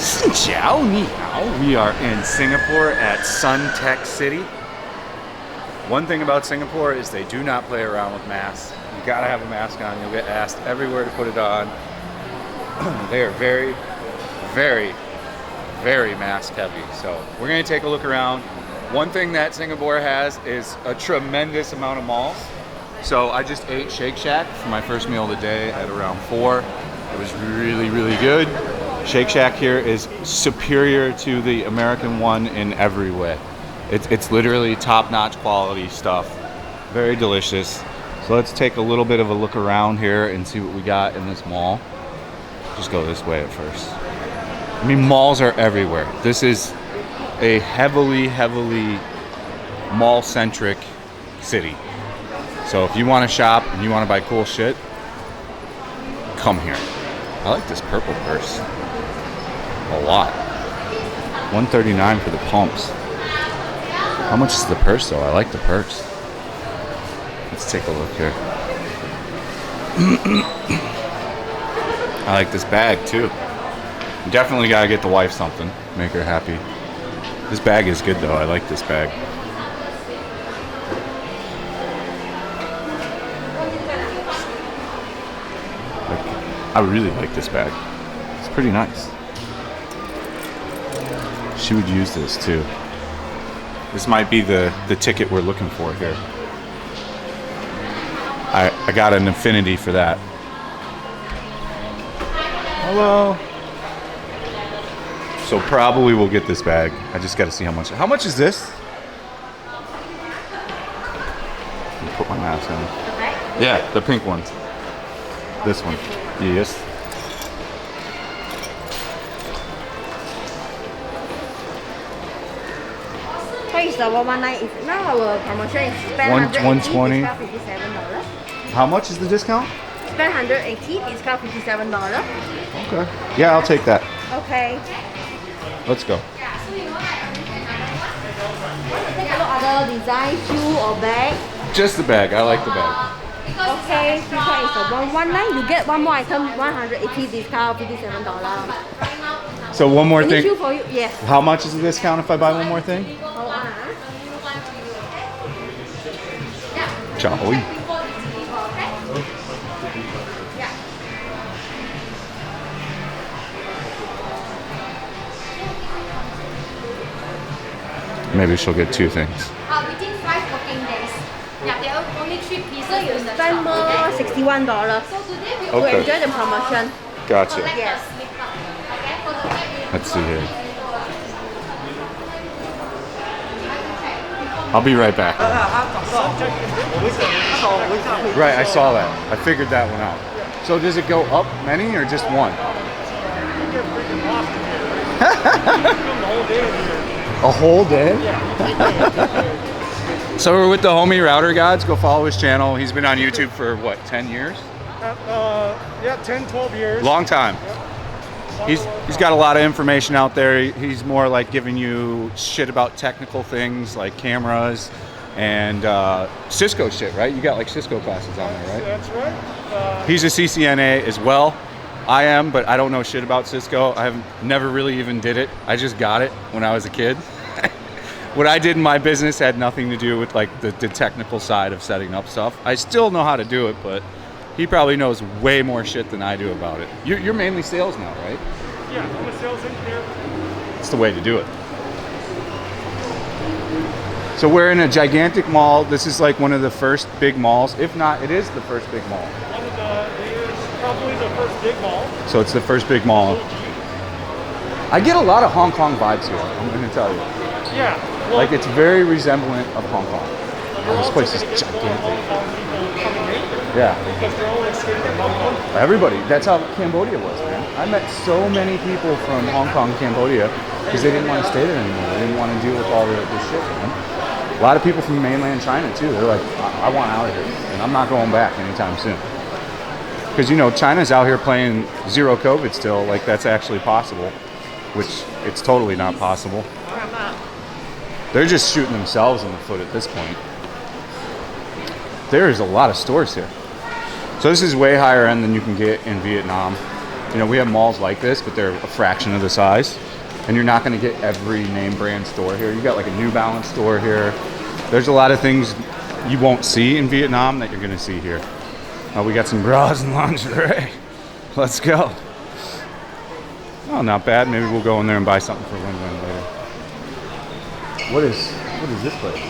Ciao, ni hao. We are in Singapore at Suntec City. One thing about Singapore is they do not play around with masks. You gotta have a mask on. You'll get asked everywhere to put it on. They are very, very, very mask heavy. So we're gonna take a look around. One thing that Singapore has is a tremendous amount of malls. So I just ate Shake Shack for my first meal of the day at around 4. It was really, really good. Shake Shack here is superior to the American one in every way. It's literally top-notch quality stuff. Very delicious. So let's take a little bit of a look around here and see what we got in this mall. Just go this way at first. I mean, malls are everywhere. This is a heavily, heavily mall-centric city. So if you want to shop and you want to buy cool shit, come here. I like this purple purse a lot. $139 for the pumps. How much is the purse though? I like the purse. Let's take a look here. I like this bag too. You definitely gotta get the wife something, make her happy. This bag is good though. I like this bag. I really like this bag. It's pretty nice. She would use this too. This might be the ticket we're looking for here. I got an affinity for that. Hello. So probably we'll get this bag. I just got to see how much. How much is this? Let me put my mask on. Okay. Yeah, the pink one. This one. Yes. Is the 119. Now our promotion is spend 120. $57. How much is the discount? Spend 180, discount $57. Okay. Yeah, I'll take that. Okay. Let's go. Take a look at other design, shoe or bag. Just the bag. I like the bag. Okay, this one is the 119. You get one more item, 180 discount, $57. So one more thing. Shoe for you, yes. How much is the discount if I buy one more thing? Hold on. Ciao. Maybe she'll get 2 things. Within 5 working days. Yeah, there are only 3 pieces. So you spend more $61 So today we to Okay. enjoy the promotion. Gotcha. Yes. Let's see here. I'll be right back. Right, I saw that. I figured that one out. So does it go up many or just one? A whole day? So we're with the homie Router Gods. Go follow his channel. He's been on YouTube for what, 10 years? Yeah, 10, 12 years. Long time. He's got a lot of information out there. He's more like giving you shit about technical things like cameras and Cisco shit, right? You got like Cisco classes on there, right? That's right. He's a CCNA as well. I am, but I don't know shit about Cisco. I've never really even did it. I just got it when I was a kid. What I did in my business had nothing to do with like the technical side of setting up stuff. I still know how to do it, but he probably knows way more shit than I do about it. You're mainly sales now, right? Yeah, I'm a sales engineer. It's the way to do it. So we're in a gigantic mall. This is like one of the first big malls. If not, it is the first big mall. It is probably the first big mall. So it's the first big mall. I get a lot of Hong Kong vibes here, I'm going to tell you. Yeah. Well, Like it's very resemblant of Hong Kong. you're This also place is gonna get more gigantic. Hong Kong people coming in Yeah. because they're all escaping Hong Kong. Everybody. That's how Cambodia was, man. I met so many people from Hong Kong, Cambodia, because they didn't want to stay there anymore. They didn't want to deal with all this shit, man. A lot of people from mainland China, too. They're like, I want out of here, and I'm not going back anytime soon. Because, you know, China's out here playing zero COVID still, like that's actually possible, which it's totally not possible. They're just shooting themselves in the foot at this point. There is a lot of stores here. So this is way higher end than you can get in Vietnam. You know, we have malls like this, but they're a fraction of the size. And you're not going to get every name brand store here. You got like a New Balance store here. There's a lot of things you won't see in Vietnam that you're going to see here. We got some bras and lingerie. Let's go. Oh, not bad. Maybe we'll go in there and buy something for win-win later. What is this place?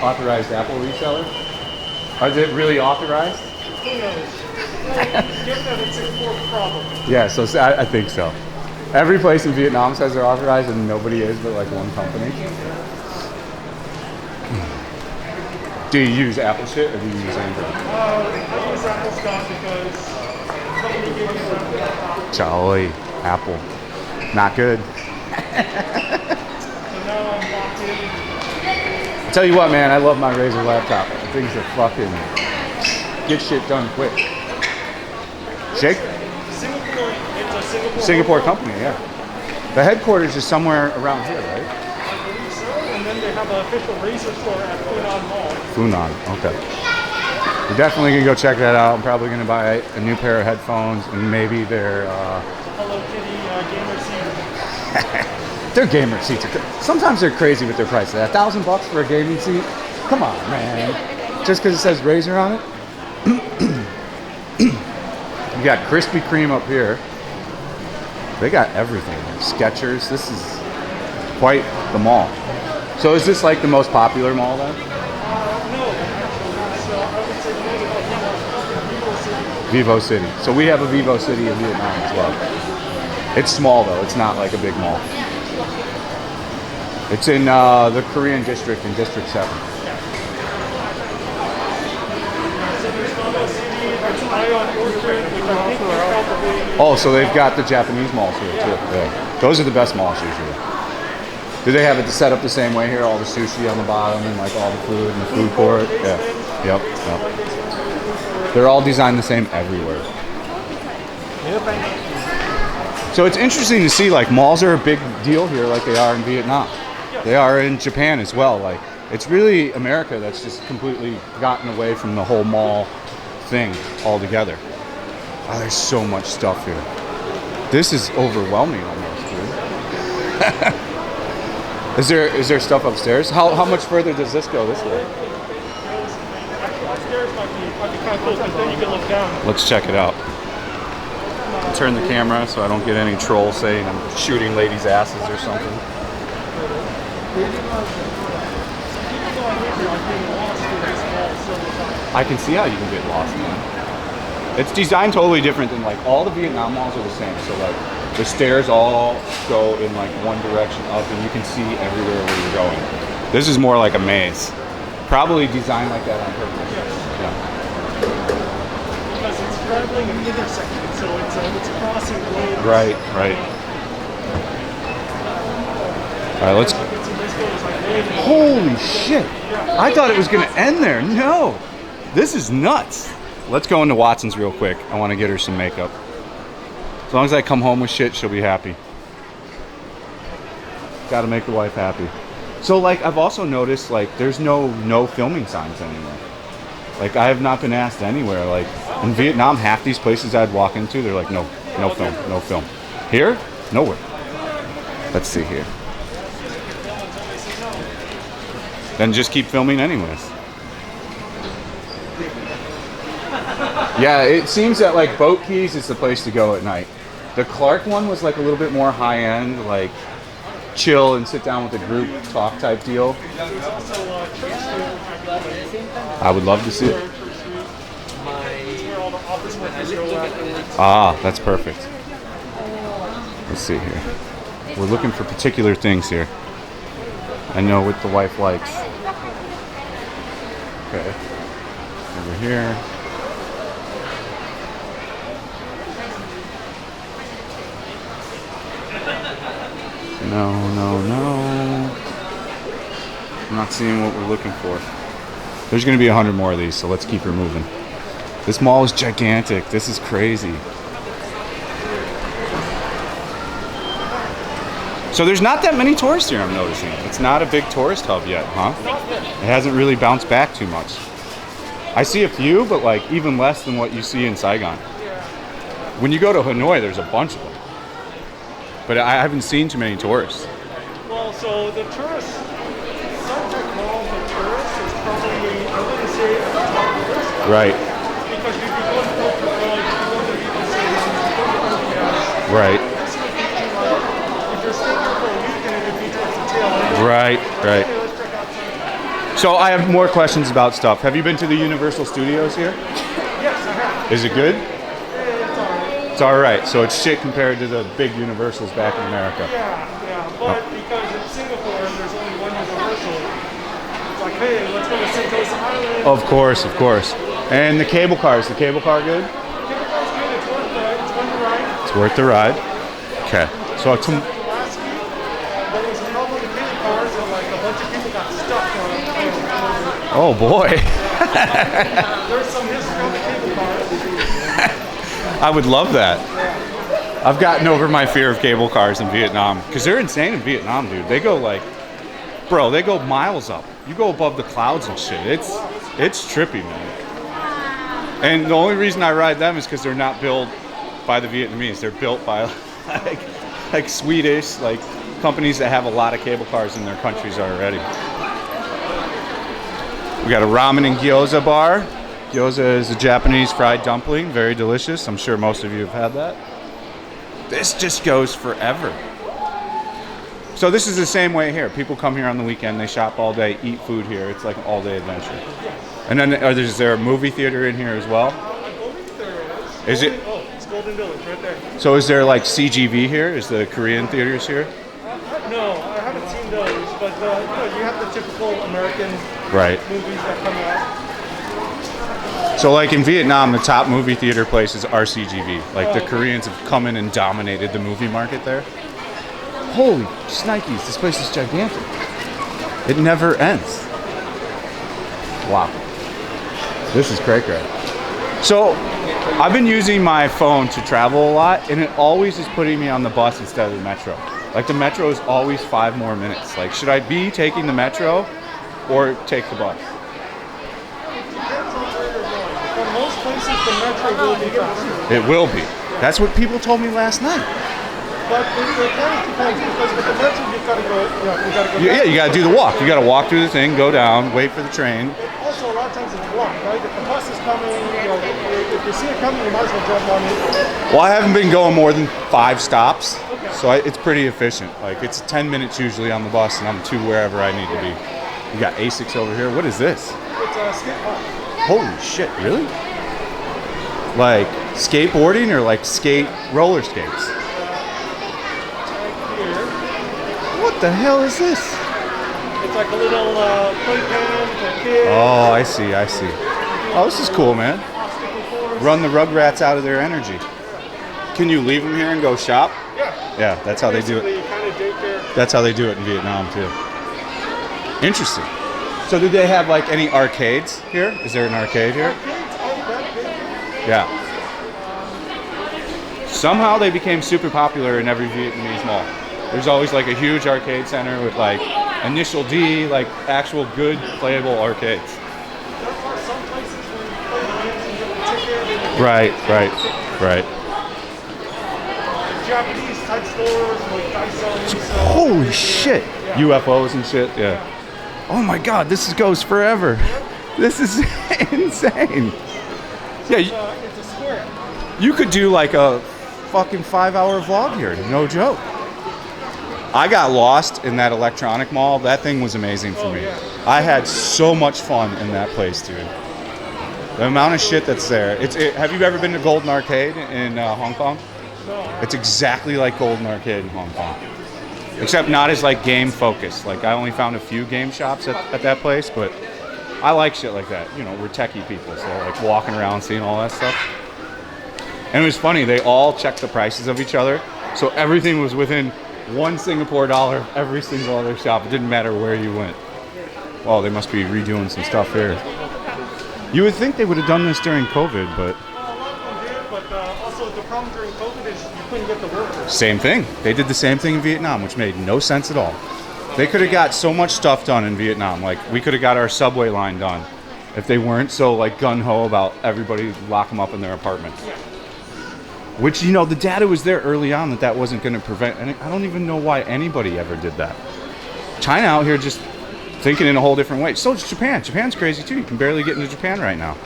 Authorized Apple reseller? Is it really authorized? Who knows? Given that it's Singapore, probably. Yeah, so I think so. Every place in Vietnam says they're authorized and nobody is but like one company. Do you use Apple shit or do you use Android? I use Apple stock because company gave me Apple. Charlie, Apple. Not good. So now I'm locked in. I'll tell you what, man, I love my Razer laptop. The things are fucking get shit done quick. Shake? Singapore, it's a Singapore company, yeah. The headquarters is somewhere around here, right? I believe so. And then they have an official Razer store at Funan Mall. Funan, okay. We're definitely gonna go check that out. I'm probably gonna buy a new pair of headphones and maybe their Hello Kitty gamer seat. their gamer seats. Sometimes they're crazy with their prices. $1,000 for a gaming seat? Come on, man. Just because it says Razer on it? You got Krispy Kreme up here. They got everything. Skechers. This is quite the mall. So is this like the most popular mall then? No, so I would say maybe like Vivo City. So we have a Vivo City in Vietnam as well. It's small though. It's not like a big mall. It's in the Korean district in District 7. Oh, so they've got the Japanese malls here too. Yeah. Those are the best malls usually. Do they have it set up the same way here? All the sushi on the bottom and like all the food in the food court? Yeah. Yep. They're all designed the same everywhere. So it's interesting to see like malls are a big deal here like they are in Vietnam. They are in Japan as well. Like it's really America that's just completely gotten away from the whole mall thing altogether. Oh, there's so much stuff here. This is overwhelming almost, dude. Is there stuff upstairs? How much further does this go this way? Upstairs might be kind of close, but then you can look down. Let's check it out. I'll turn the camera so I don't get any trolls saying I'm shooting ladies' asses or something. I can see how you can get lost, man. It's designed totally different than like all the Vietnam malls are the same. So like the stairs all go in like one direction up and you can see everywhere where you're going. This is more like a maze. Probably designed like that on purpose. Yeah. Because it's traveling an intersection, so it's crossing lanes. Right. All right, let's. Holy shit! I thought it was gonna end there. No, this is nuts. Let's go into Watson's real quick. I want to get her some makeup. As long as I come home with shit, she'll be happy. Got to make the wife happy. So like I've also noticed like there's no filming signs anymore. Like I have not been asked anywhere. Like in Vietnam, half these places I'd walk into, they're like no film. Here, nowhere. Let's see here. Then just keep filming anyways. Yeah, it seems that like Boat Keys is the place to go at night. The Clark one was like a little bit more high end, like chill and sit down with a group talk type deal. I would love to see it. Ah, that's perfect. Let's see here. We're looking for particular things here. I know what the wife likes. Okay. Over here. No. I'm not seeing what we're looking for. There's going to be 100 more of these, so let's keep her moving. This mall is gigantic. This is crazy. So there's not that many tourists here, I'm noticing. It's not a big tourist hub yet, huh? It hasn't really bounced back too much. I see a few, but like even less than what you see in Saigon. When you go to Hanoi, there's a bunch of them. But I haven't seen too many tourists. Well, so the tourists, Suntec Mall for tourists is probably, I wouldn't say at the top of the list. Right. Because if you go to Portugal, if you go to Beacon City, if you go to RPS, Right. this would be like, if you're staying here for a weekend, it would be towards the tail end. Right, right. Okay, let's check out Suntec. So I have more questions about stuff. Have you been to the Universal Studios here? Yes, I have. Is it good? It's alright. It's all right. So it's shit compared to the big Universals back in America. Yeah, but because in Singapore there's only one Universal, it's like, hey, let's go to Sentosa Island. Of course, of course. And the cable car, is the cable car good? Cable car's good, it's worth the ride. It's worth the ride. Okay. So Last week, there was a problem with the cable cars and like a bunch of people got stuck on it. oh boy. There's some history on the cable cars. I would love that. I've gotten over my fear of cable cars in Vietnam because they're insane in Vietnam, dude. They go like, bro, they go miles up. You go above the clouds and shit. It's trippy, man. And the only reason I ride them is because they're not built by the Vietnamese. They're built by like Swedish, like companies that have a lot of cable cars in their countries already. We got a ramen and gyoza bar. Gyoza is a Japanese fried dumpling, very delicious. I'm sure most of you have had that. This just goes forever. So this is the same way here. People come here on the weekend, they shop all day, eat food here. It's like an all-day adventure. And then is there a movie theater in here as well? I believe there is. Is it? Oh, it's Golden Village right there. So is there like CGV here? Is the Korean theaters here? No, I haven't seen those, but you have the typical American Right. movies that come out. So like in Vietnam, the top movie theater places are CGV. Like the Koreans have come in and dominated the movie market there. Holy shnikes, this place is gigantic. It never ends. Wow. This is cray cray. So I've been using my phone to travel a lot and it always is putting me on the bus instead of the metro. Like the metro is always 5 more minutes. Like should I be taking the metro or take the bus? For most places, the metro will be faster. It will be. That's what people told me last night. But it kind of depends because with the metro, you've got to go. You got to go. Yeah, you got to do the walk. You got to walk through the thing, go down, wait for the train. Also, a lot of times it's blocked, right? If the bus is coming, if you see it coming, you might as well jump on it. Well, I haven't been going more than 5 stops, so it's pretty efficient. Like it's 10 minutes usually on the bus, and I'm to wherever I need to be. You got Asics over here. What is this? It's a skate park. Holy shit! Really? Like skateboarding or like roller skates? What the hell is this? It's like a little playpen for kids. Oh, I see. Oh, this is cool, man. Run the Rugrats out of their energy. Can you leave them here and go shop? Yeah. Yeah, that's how they do it. Basically, kind of daycare. That's how they do it in Vietnam too. Interesting. So do they have like any arcades here? Is there an arcade here? Yeah. Somehow they became super popular in every Vietnamese mall. There's always like a huge arcade center with like Initial D, like actual good playable arcades. There are some places where you play the games and get the ticket. And Right. Japanese type stores with Dyson. Holy shit. UFOs and shit, yeah. Oh my god, this goes forever. This is insane. Yeah, It's a square. you could do like a fucking 5-hour vlog here, no joke. I got lost in that electronic mall. That thing was amazing for me. I had so much fun in that place, dude. The amount of shit that's there. Have you ever been to Golden Arcade in Hong Kong? No. It's exactly like Golden Arcade in Hong Kong. Except not as like game focused. Like I only found a few game shops at that place, but I like shit like that. You know, we're techie people, so like walking around seeing all that stuff. And it was funny, they all checked the prices of each other. So everything was within $1 Singapore dollar every single other shop. It didn't matter where you went. Oh, they must be redoing some stuff here. You would think they would have done this during COVID, but A lot of them did, but also the problem during COVID is you couldn't get the workers. same thing. They did the same thing in Vietnam, which made no sense at all. They could have got so much stuff done in Vietnam. Like we could have got our subway line done if they weren't so like gung-ho about everybody lock them up in their apartments. Which, you know, the data was there early on that wasn't going to prevent, and I don't even know why anybody ever did that. China out here just thinking in a whole different way. So is Japan. Japan's crazy too. You can barely get into Japan right now.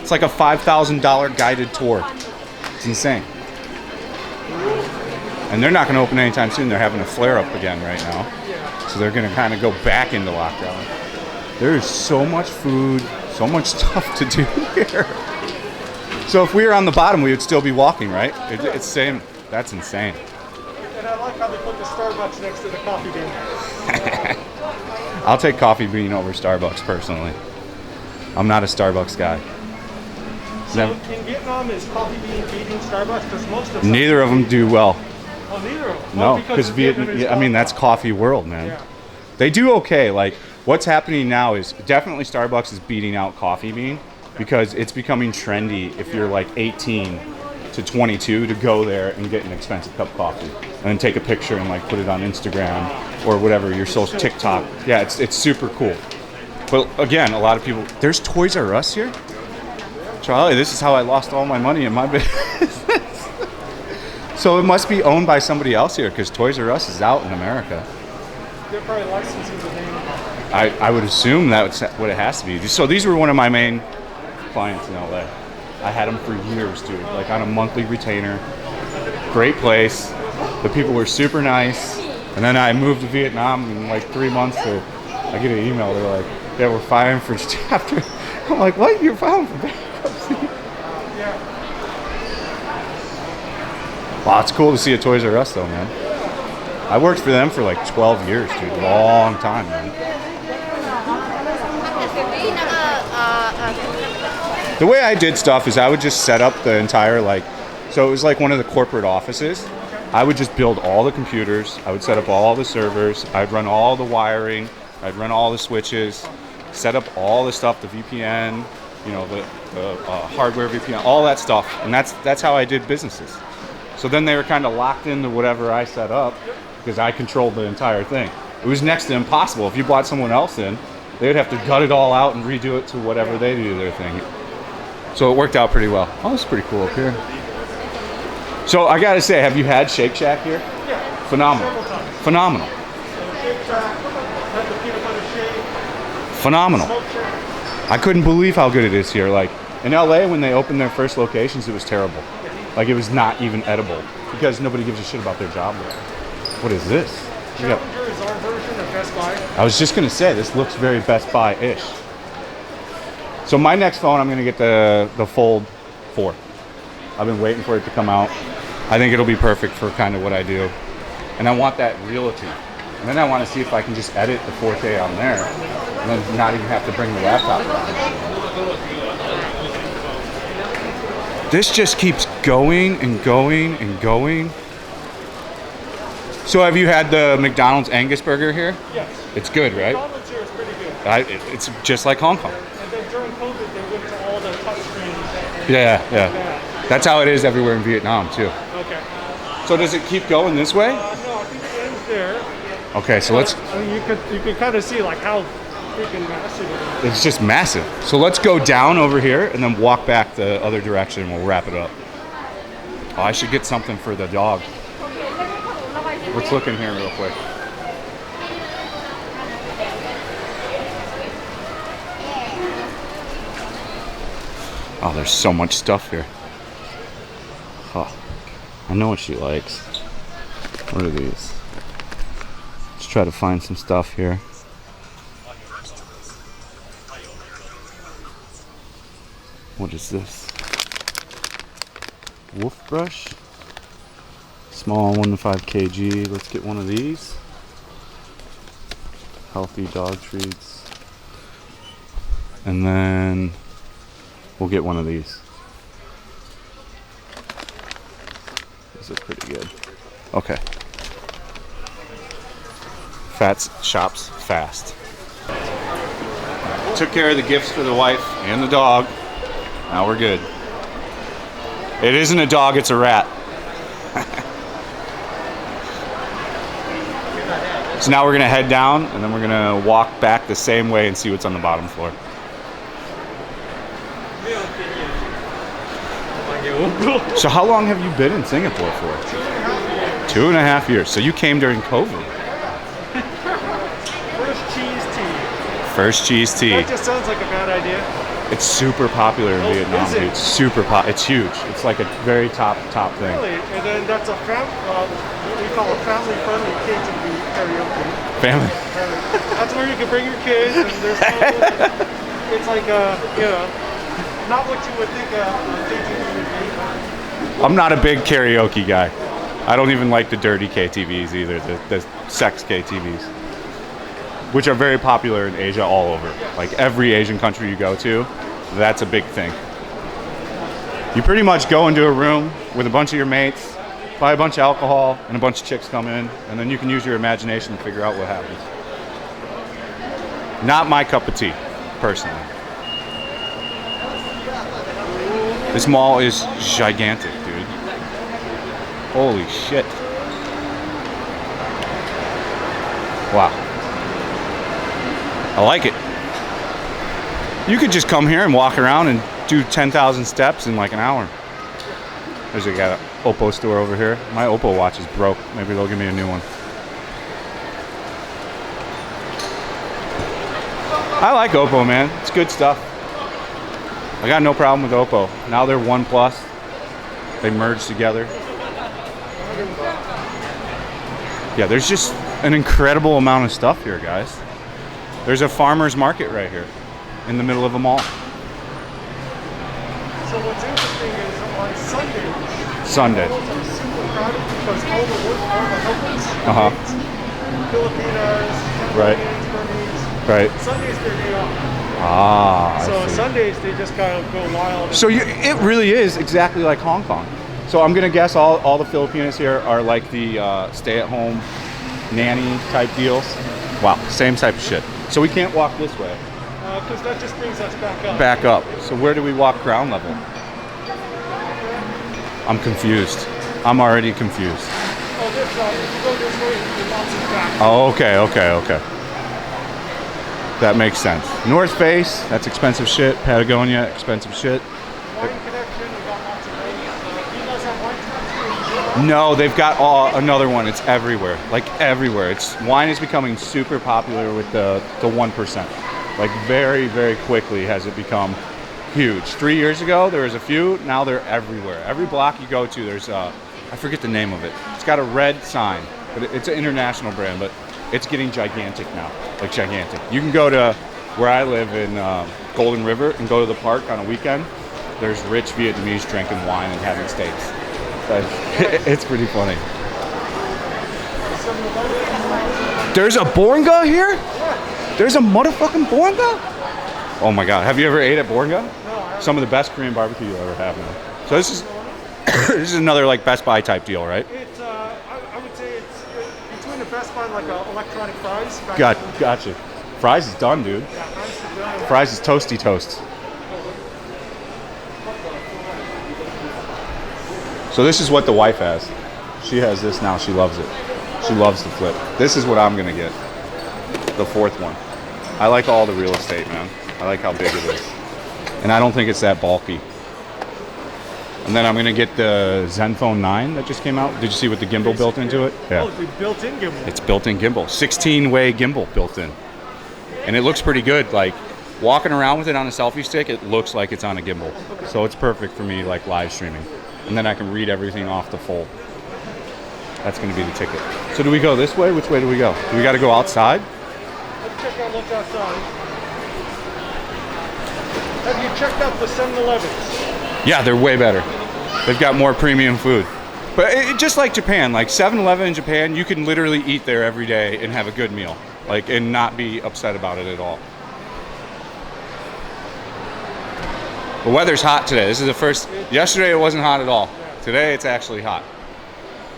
It's like a $5,000 guided tour. It's insane. And they're not going to open anytime soon. They're having a flare up again right now. So they're going to kind of go back into lockdown. There is so much food, so much stuff to do here. So if we were on the bottom, we would still be walking, right? It's same. That's insane. And I like how they put the Starbucks next to the coffee bean. I'll take coffee bean over Starbucks personally. I'm not a Starbucks guy. So in Vietnam, is coffee bean beating Starbucks? Because most of Neither of them do well. Oh, neither of them? No, because Vietnam. I mean, that's coffee world, man. Yeah. They do okay. Like what's happening now is definitely Starbucks is beating out coffee bean because it's becoming trendy if you're like 18 to 22 to go there and get an expensive cup of coffee and then take a picture and like put it on Instagram or whatever your social TikTok. Yeah, it's super cool. But again, a lot of people. There's Toys R Us here. Charlie, this is how I lost all my money in my business. So it must be owned by somebody else here because Toys R Us is out in America. They're probably licensing the name. I would assume that's what it has to be. So these were one of my main clients in LA. I had them for years, dude, like on a monthly retainer. Great place. The people were super nice. And then I moved to Vietnam in like 3 months. I get an email. They're like, yeah, we're filing for chapter. I'm like, what? You're filing for bankruptcy? Wow, it's cool to see a Toys R Us though, man. I worked for them for like 12 years, dude. Long time, man. The way I did stuff is I would just set up the entire so it was like one of the corporate offices. I would just build all the computers. I would set up all the servers. I'd run all the wiring. I'd run all the switches, set up all the stuff, the VPN, you know, the hardware VPN, all that stuff. And that's how I did businesses. So then they were kind of locked into whatever I set up because I controlled the entire thing. It was next to impossible. If you brought someone else in, they would have to gut it all out and redo it to whatever they do their thing. So it worked out pretty well. Oh, it's pretty cool up here. So I gotta say, have you had Shake Shack here? Yeah. Phenomenal. Several times. Phenomenal. Shake Shack, had the peanut butter shake. Phenomenal. Smoke shack. I couldn't believe how good it is here. Like in LA, when they opened their first locations, it was terrible. Like it was not even edible because nobody gives a shit about their job there. What is this? Challenger is our version of Best Buy. I was just gonna say, this looks very Best Buy-ish. So my next phone, I'm gonna get the Fold 4. I've been waiting for it to come out. I think it'll be perfect for kind of what I do. And I want that realty. And then I want to see if I can just edit the 4K on there and then not even have to bring the laptop around. This just keeps going and going and going. So have you had the McDonald's Angus burger here? Yes. It's good, right? McDonald's here is pretty good. It's just like Hong Kong. And then during COVID, they went to all the touchscreens. Yeah. That's how it is everywhere in Vietnam too. Okay. So does it keep going this way? No, I think it ends there. Okay, so let's. I mean, you could kind of see like how freaking massive it is. It's just massive. So let's go down over here and then walk back the other direction and we'll wrap it up. Oh, I should get something for the dog. Let's look in here real quick. Oh, there's so much stuff here. Oh, I know what she likes. What are these? Let's try to find some stuff here. What is this? Wolf brush. Small 1 to 5 kg. Let's get one of these. Healthy dog treats. And then we'll get one of these. These are pretty good. Okay. Fats shops fast. Took care of the gifts for the wife and the dog. Now we're good. It isn't a dog, it's a rat. So now we're gonna head down and then we're gonna walk back the same way and see what's on the bottom floor. So how long have you been in Singapore for? 2.5 years. So you came during COVID. First cheese tea. First cheese tea. That just sounds like a bad idea. It's super popular in Vietnam, is it? dude. Super it's huge. It's like a very top thing. Really? And then that's a what we call a family-friendly KTV karaoke. Family. That's where you can bring your kids, and there's it's like you know, not what you would think a KTV would be. I'm not a big karaoke guy. I don't even like the dirty KTVs either, the sex KTVs, which are very popular in Asia all over. Like every Asian country you go to, that's a big thing. You pretty much go into a room with a bunch of your mates, buy a bunch of alcohol, and a bunch of chicks come in, and then you can use your imagination to figure out what happens. Not my cup of tea, personally. This mall is gigantic, dude. Holy shit. Wow. I like it. You could just come here and walk around and do 10,000 steps in like an hour. There's a Oppo store over here. My Oppo watch is broke. Maybe they'll give me a new one. I like Oppo, man. It's good stuff. I got no problem with Oppo. Now they're OnePlus. They merged together. Yeah, there's just an incredible amount of stuff here, guys. There's a farmer's market right here in the middle of a mall. So what's interesting is on Sunday. malls are super crowded because all the locals, Uh-huh. Filipinos, Right. Cambodians, Burmese, Right. Sundays their day off. Ah, I So see. Sundays they just kind of go wild. So it really is exactly like Hong Kong. So I'm gonna guess all the Filipinos here are like the stay-at-home nanny type deals. Wow, same type of shit. So we can't walk this way. Because that just brings us back up. Back up. So where do we walk ground level? I'm confused. I'm already confused. Oh, this if you go this way, you're lots of back. Oh, okay. That makes sense. North Face, that's expensive shit. Patagonia, expensive shit. Wine Connection, we got lots of those. Do you guys have wine connection? No, they've got another one. It's everywhere, like everywhere. Wine is becoming super popular with the 1%. Like very, very quickly has it become huge. 3 years ago, there was a few. Now they're everywhere. Every block you go to, there's I forget the name of it. It's got a red sign, but it's an international brand, but it's getting gigantic now, like gigantic. You can go to where I live in Golden River and go to the park on a weekend. There's rich Vietnamese drinking wine and having steaks. It's pretty funny. There's a Bornga here? There's a motherfucking Bornga? Oh my god, have you ever ate at Bornga? No, I Some of the best Korean barbecue you'll ever have, man. So this is this is another like Best Buy type deal, right? It's, I would say it's between the Best Buy and like electronic fries. Gotcha. Fries is done, dude. Yeah, fries are done. Fries is toasty toast. So this is what the wife has. She has this now. She loves it. She loves the flip. This is what I'm gonna get. The fourth one. I like all the real estate, man. I like how big it is. And I don't think it's that bulky. And then I'm gonna get the Zenfone 9 that just came out. Did you see what the gimbal built into it? Yeah. Oh, the built-in gimbal. It's built-in gimbal. 16-way gimbal built in. And it looks pretty good. Like walking around with it on a selfie stick, it looks like it's on a gimbal. So it's perfect for me like live streaming. And then I can read everything off the fold. That's gonna be the ticket. So do we go this way? Which way do we go? Do we gotta go outside? Let's check out what's outside. Have you checked out the 7-Elevens? Yeah, they're way better. They've got more premium food. But just like Japan, like 7-Eleven in Japan, you can literally eat there every day and have a good meal. Like, and not be upset about it at all. The weather's hot today. This is the first, yesterday it wasn't hot at all. Today it's actually hot.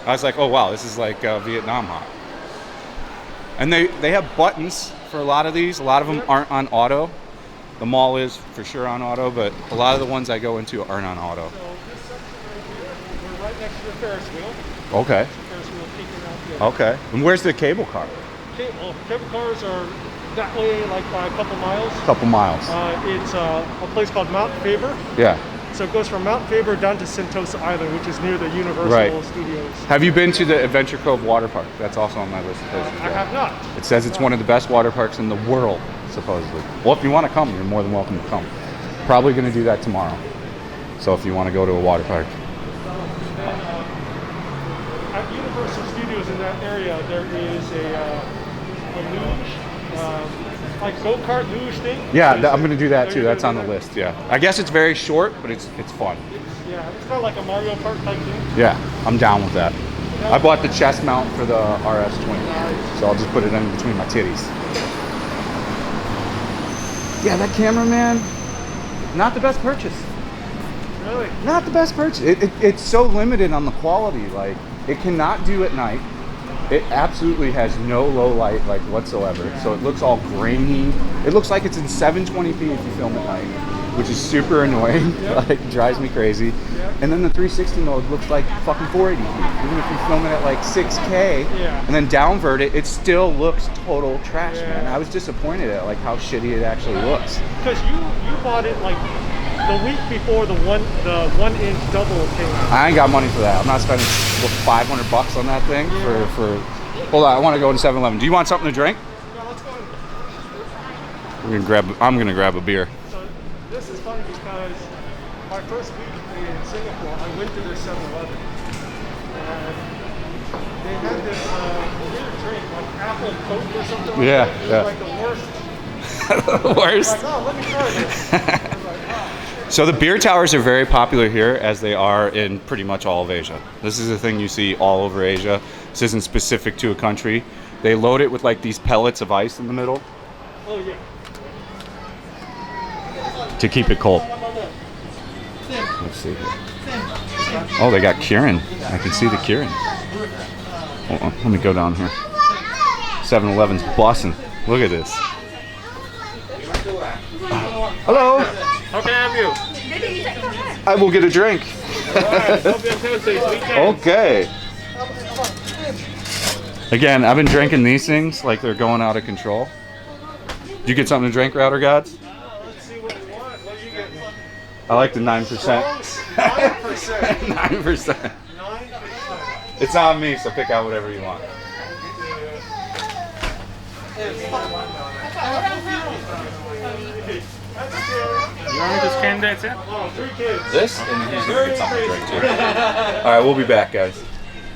I was like, oh wow, this is like Vietnam hot. And they have buttons for a lot of these. A lot of them aren't on auto. The mall is for sure on auto, but a lot of the ones I go into aren't on auto. So this section right here, we're right next to the Ferris wheel. Okay. Ferris wheel peeking out there. Okay. And where's the cable car? Well, cable cars are that way, like by a couple miles. Couple miles. It's a place called Mount Faber. Yeah. So it goes from Mount Faber down to Sentosa Island, which is near the Universal Right. Studios. Have you been to the Adventure Cove water park? That's also on my list of places to I go. have not. It says it's one of the best water parks in the world, supposedly. Well, if you want to come, you're more than welcome to come. Probably going to do that tomorrow. So if you want to go to a water park. At Universal Studios in that area, there is a luge, like go-kart luge thing. Yeah, I'm going to do that Are too. you That's gonna on do the that? list, yeah. I guess it's very short, but it's fun. Yeah, it's kind of like a Mario Kart type thing. Yeah, I'm down with that. I bought the chest mount for the RS20, so I'll just put it in between my titties. Yeah, that camera, man, not the best purchase. Really? Not the best purchase. It's so limited on the quality. Like, it cannot do at night. It absolutely has no low light, like, whatsoever. So it looks all grainy. It looks like it's in 720p if you film at night, which is super annoying. Like, drives me crazy. And then the 360 mode looks like fucking 480p. Even if you film it at like 6K and then downvert it, it still looks total trash, man. I was disappointed at like how shitty it actually looks. Because you bought it like the week before the 1-inch double came out. I ain't got money for that. I'm not spending what, $500 on that thing for. Hold on, I want to go to 7-Eleven. Do you want something to drink? No, let's go. I'm gonna grab a beer. So this is funny because my first week in Singapore, I went to their 7-Eleven, and they had this weird drink, like apple coke or something like that. It was like the worst. Worst. Like, oh, let me try this. I was like, wow. So the beer towers are very popular here, as they are in pretty much all of Asia. This is a thing you see all over Asia. This isn't specific to a country. They load it with like these pellets of ice in the middle Oh yeah. to keep it cold. Let's see here. Oh, they got Kirin. I can see the Kirin. Hold on, let me go down here. 7-Eleven's bussing. Look at this. Hello. How can I have you? I will get a drink. Alright, hope you have Tuesdays, weekends. Okay. Again, I've been drinking these things like they're going out of control. Did you get something to drink, Router Gods? Let's see what you want. What do you get? I like the 9%. 9%. 9%. 9%. It's on me, so pick out whatever you want. You want me to scan that? Oh, 3 kids. This? And he's gonna get something to drink too. Alright, we'll be back, guys.